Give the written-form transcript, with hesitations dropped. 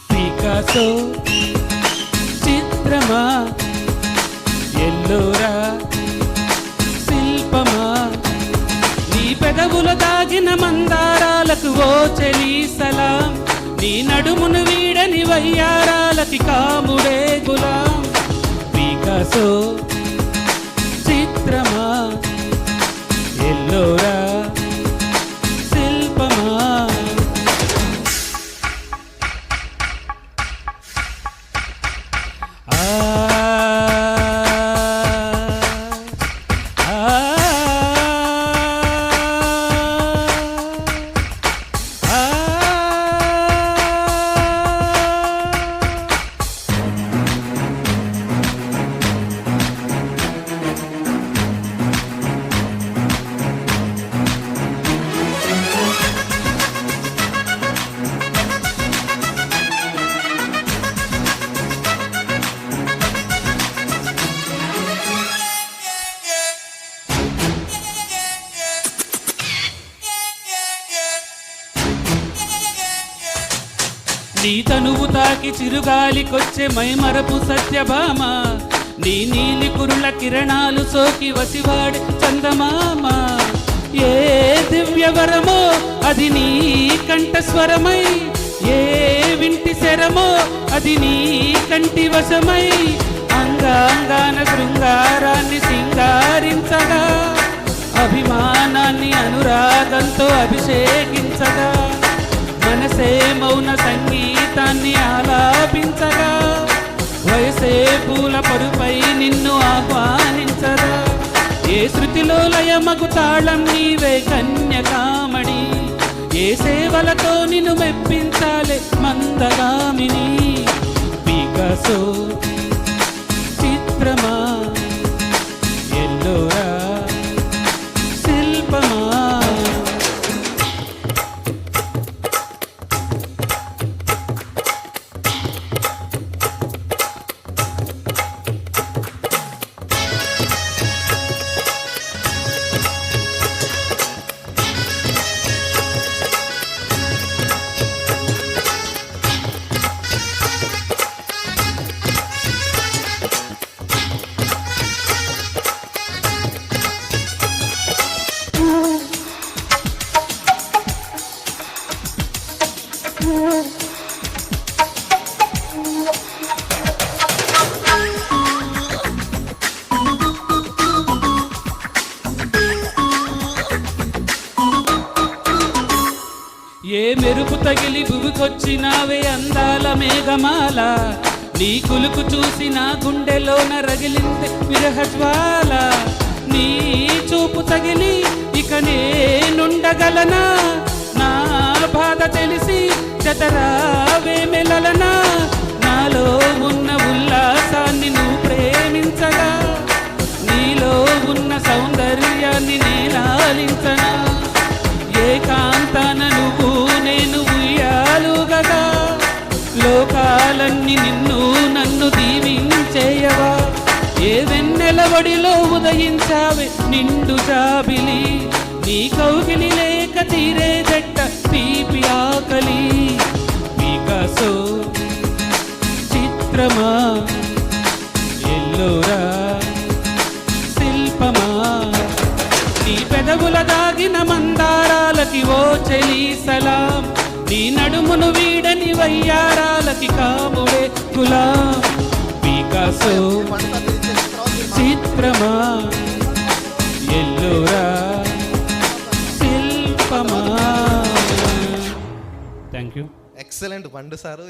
Picasso చిత్రమా, ఎల్లోరా శిల్పమా, నీ పెదవుల దాగిన మందారాలకు ఓ చెలి సలాం, నీ నడుమును వీడని వయ్యారాలకి కాముడే గులాం. పికాసో చిత్రమా, ఎల్లోరా శిల్పమా. నీ తనువు తాకి చిరుగాలికొచ్చే మైమరపు సత్యభామ, నీ నీలి కురుల కిరణాలు సోకి వసివాడి చందమామ. ఏ దివ్యవరమో అది నీ కంఠస్వరమై, ఏ వింటి శరమో అది నీ కంటి వశమై, అంగాంగాన శృంగారాన్ని సింగారించగా, అభిమానాన్ని అనురాగంతో అభిషేకించగా, మనసే మౌన సంగీతాన్ని ఆలాపించగా, వయసే పూల పరుపై నిన్ను ఆహ్వానించగా, ఏ శృతిలో లయమగు తాళం నీవే కన్యకామణి, ఏ సేవలతో నిన్ను మెప్పించాలే మందగామిని. పికాసో చిత్రమా, ఎల్లోరా శిల్పమా. ఏ మెరుపు తగిలి భువికొచ్చినావే అందాల మేఘమాల, నీ కులుకు చూసి నా గుండెలోన రగిలింది విరహజ్వాల. నీ చూపు తగిలి ఇక నేనుండగలనా, నా బాధ తెలిసి జతరావే మెలలనా, నాలో ఉన్న ఉల్లాసాన్ని నువ్వు ప్రేమించగా, నీలో ఉన్న సౌందర్యాన్ని నేలాలించనా, ఏకాంతాన నువ్వు నేను ఉయ్యాలుగగా, లోకాలన్నీ నిన్ను నన్ను దీవించేయవా. ఏ వెన్నెల ఒడిలో ఉదయించావే నిండు జాబిలి, నీ కౌగిలి లేక తీరే జట్ట తీపి ఆకలి. పికాసో చిత్రమా, ఎల్లోరా శిల్పమా, నీ పెదవుల దాగిన మందారాలకి ఓ చెలి సలాం, నీ నడుమును వీడని వయ్యారాలకి కాముడే గులాం. పికాసో చిత్రమా, ఎల్లోరా శిల్పమా. Thank you. ఎక్సలెంట్ పండు సారు.